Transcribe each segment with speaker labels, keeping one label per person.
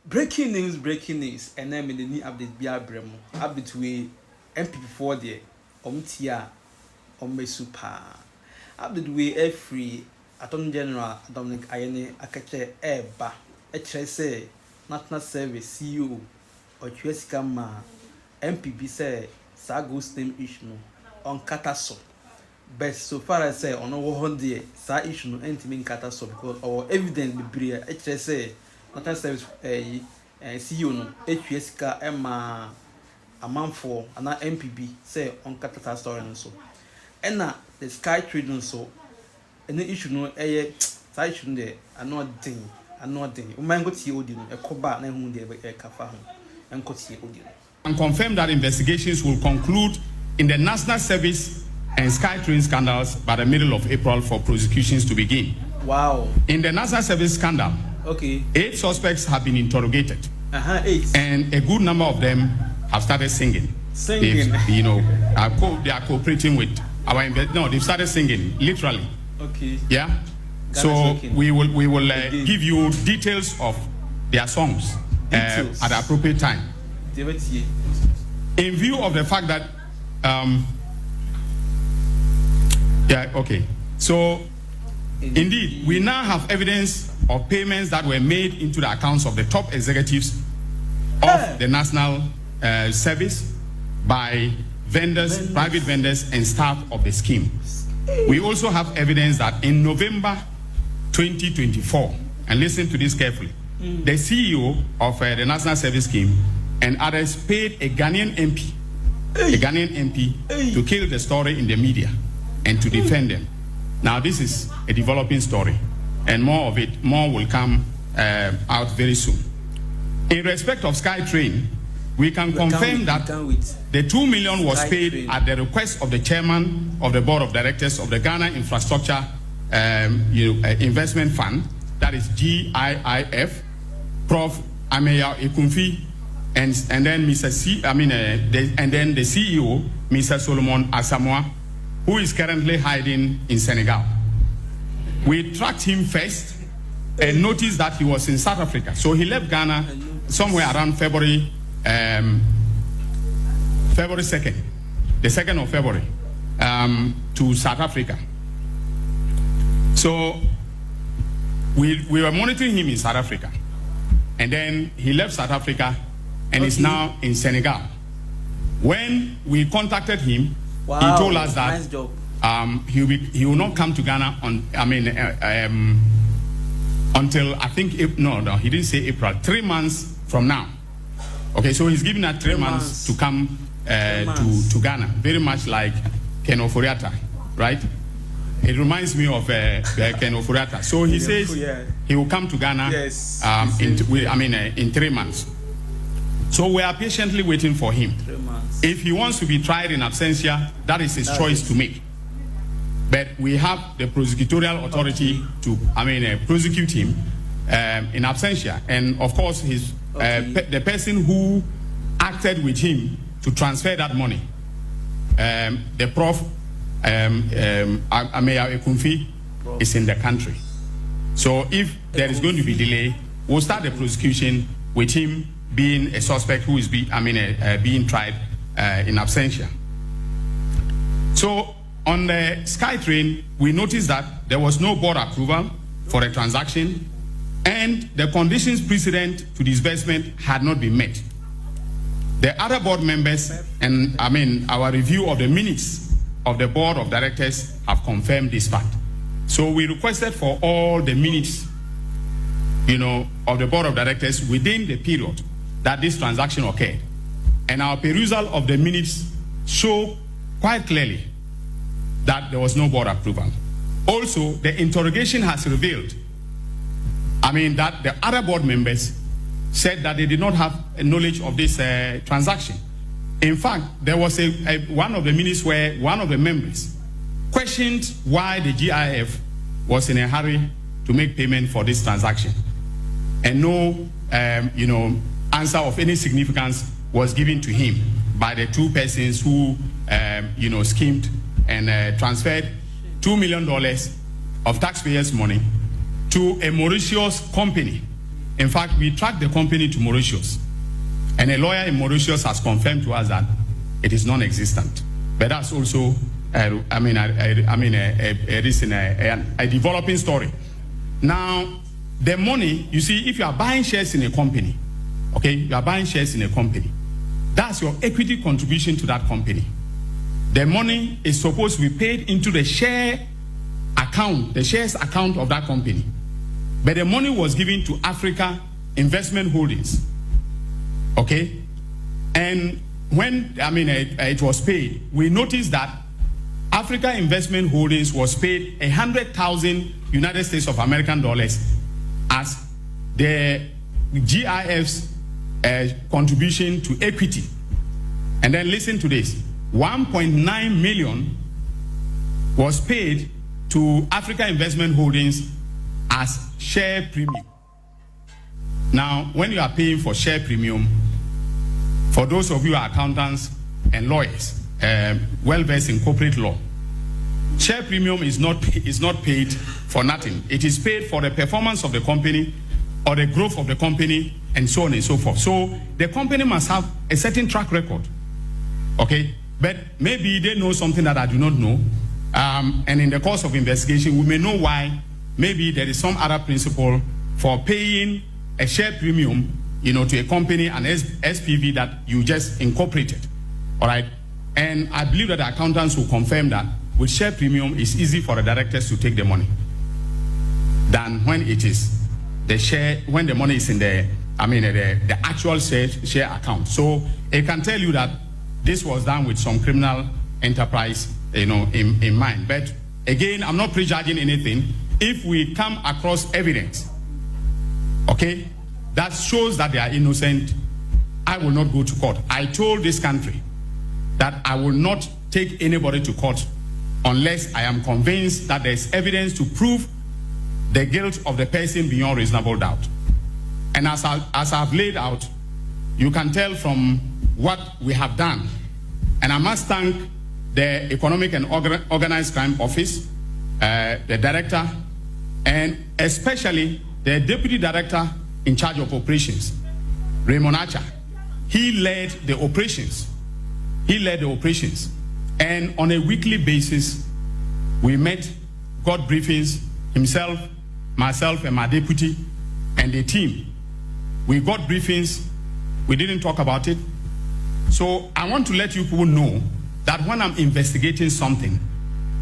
Speaker 1: Breaking news, and then in the new update be update we NPP for the Omtia Omesupa update we free Attorney General Dominic Ayine Akache Eba HSA National Service CEO or Chueskama NPP say Sago's name issue on Kataso. But so far as say on our day, sa issue no entimin Kataso because our evidence be HSA National Service CEO no HSK Emma a man for an MPB say on Katata story and so. And now the Sky Trading so any issue no sa issue there another thing. Umango ti odi no ekoba na hu de e kafa ho enko ti odi.
Speaker 2: And confirm that investigations will conclude in the National Service and Sky Train scandals by the middle of April for prosecutions to begin.
Speaker 1: Wow. In
Speaker 2: the National Service scandal, 8 suspects have been interrogated.
Speaker 1: 8.
Speaker 2: And a good number of them have started singing. They are cooperating with our they've started singing, literally.
Speaker 1: Okay.
Speaker 2: Yeah. So we will give you details of their songs at the appropriate time. In view of the fact that so indeed we now have evidence of payments that were made into the accounts of the top executives of the National Service by vendors, private vendors and staff of the scheme. We also have evidence that in November 2024, and listen to this carefully, the CEO of the National Service Scheme and others paid a Ghanaian MP to kill the story in the media and to defend them. Now this is a developing story, and more will come out very soon. In respect of SkyTrain, we can confirm that the 2 million was paid at the request of the chairman of the board of directors of the Ghana Infrastructure Investment Fund, that is GIIF, Prof. Ameya Ekunfi, and then and then the CEO, Mr. Solomon Asamoah, who is currently hiding in Senegal. We tracked him first and noticed that he was in South Africa. So he left Ghana somewhere around February 2nd, the 2nd of February, to South Africa. So we were monitoring him in South Africa. And then he left South Africa and is now in Senegal. When we contacted him, he told us that he will not come to Ghana until I think he didn't say April, 3 months from now. Okay, so he's giving us 3 months to come to Ghana, very much like Ken Oforiatta, right? It reminds me of Ken Oforiatta. So he says he will come to Ghana in 3 months. So we are patiently waiting for him.
Speaker 1: 3 months.
Speaker 2: If he wants to be tried in absentia, that is his choice to make. But we have the prosecutorial authority to prosecute him in absentia. And of course, his the person who acted with him to transfer that money, the Prof. Ameya Ekunfi, is in the country. So if there is going to be delay, we'll start the prosecution with him being a suspect who is being tried in absentia. So on the SkyTrain, we noticed that there was no board approval for the transaction, and the conditions precedent to disbursement had not been met. The other board members and our review of the minutes of the board of directors have confirmed this fact. So we requested for all the minutes, of the board of directors within the period that this transaction occurred. And our perusal of the minutes show quite clearly that there was no board approval. Also, the interrogation has revealed, that the other board members said that they did not have knowledge of this transaction. In fact, there was one of the minutes where one of the members questioned why the GIF was in a hurry to make payment for this transaction. And no, answer of any significance was given to him by the two persons who, schemed and transferred $2 million of taxpayers' money to a Mauritius company In fact, we tracked the company to Mauritius, and a lawyer in Mauritius has confirmed to us that it is non-existent. But that's also, a developing story. Now, the money, you see, if you are buying shares in a company, okay, you are buying shares in a company, that's your equity contribution to that company. The money is supposed to be paid into the share account, the shares account of that company. But the money was given to Africa Investment Holdings, okay? And when, it was paid, we noticed that Africa Investment Holdings was paid 100,000 United States of American dollars as the GIF's contribution to equity. And then listen to this, 1.9 million was paid to Africa Investment Holdings as share premium. Now, when you are paying for share premium, for those of you who are accountants and lawyers, well versed in corporate law, share premium is not paid for nothing. It is paid for the performance of the company or the growth of the company and so on and so forth. So the company must have a certain track record, okay? But maybe they know something that I do not know, and in the course of investigation, we may know why. Maybe there is some other principle for paying a share premium, to a company, an SPV that you just incorporated, all right? And I believe that the accountants will confirm that with share premium, it's easy for the directors to take the money than when it is the share, when the money is in the actual share account. So it can tell you that this was done with some criminal enterprise, in mind. But again, I'm not prejudging anything. If we come across evidence, okay, that shows that they are innocent, I will not go to court. I told this country that I will not take anybody to court unless I am convinced that there is evidence to prove the guilt of the person beyond reasonable doubt. And as I've laid out, you can tell from what we have done. And I must thank the Economic and Organized Crime Office, the director, and especially the deputy director in charge of operations, Raymond Archer. He led the operations. And on a weekly basis, we met, got briefings, himself, myself, and my deputy, and the team. We got briefings. We didn't talk about it. So I want to let you people know that when I'm investigating something,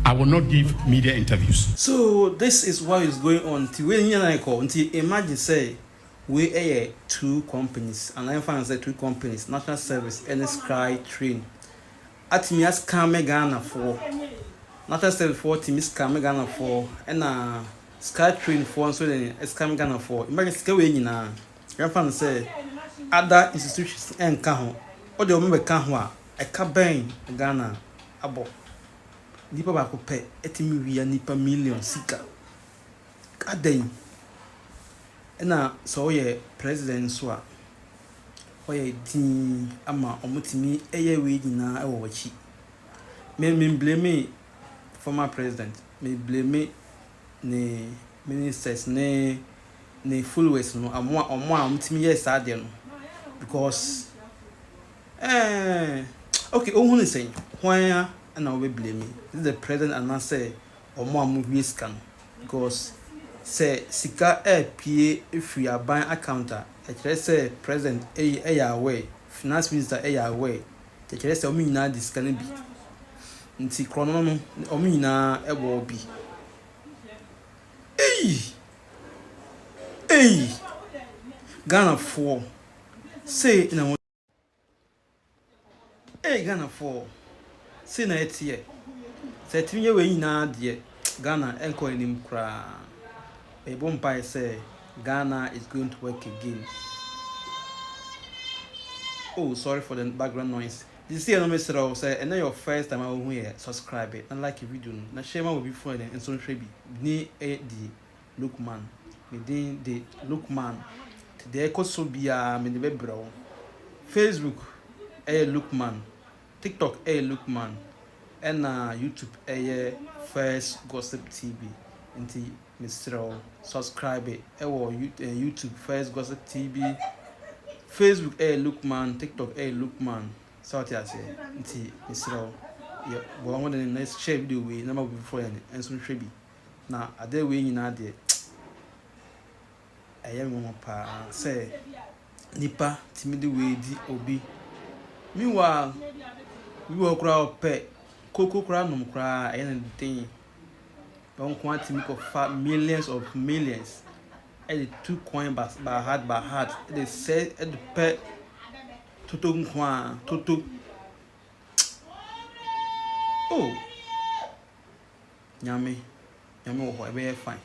Speaker 2: I will not give media interviews.
Speaker 1: So this is what is going on. Imagine say we two companies, and I find say two companies, National Service and Sky Train. At me as Ghana for National Service for team is Ghana for and Sky Train for so then Scam Ghana for. Imagine Skyway na. I find say other institutions and Kaho. Or the remember Kahwa, a cabin Ghana abo. Nipa bako pe etimi wiya nipa million sika kaden na so ye president so a oye din ama omutimi eye we nyina e wo wachi me blame former president, me blame ne ministers ne full ways no omo omutimi yes ade no because okay ohun say hwan and I will blame me. This is the president and I say or more movie scan because say sika PA if we are buying a counter. I say president a away, finance minister a away. The say omi na this can be. Nti chrono omi na e will be. Hey, Ghana 4. Say in a Ghana 4. See na etie. Say timi we nyina de Ghana enko enim kra. E bompa say Ghana is going to work again. Oh, sorry for the background noise. This is no message say and your first time I here, subscribe it and like the video. Na share will be for and so trebi. Ni e di Lookman. Me din de Lookman. Today ko so bia me de bebro. Facebook Lookman. TikTok Lookman and YouTube First Gossip TV. Mr. Subscribe it. YouTube, first Gossip TV, Facebook, Lookman, TikTok, Lookman. South Asia, Mr. Yeah, but one of the next share video we number before and some trebi. Now, a day we in idea. I am pa say nipa timidi we di obi. Meanwhile, we will crowd pet cocoa crown no cry anything. Don't want to make of millions of millions. And the 2 coin by heart. They say at the pet Toto. Oh, Yummy, very fine.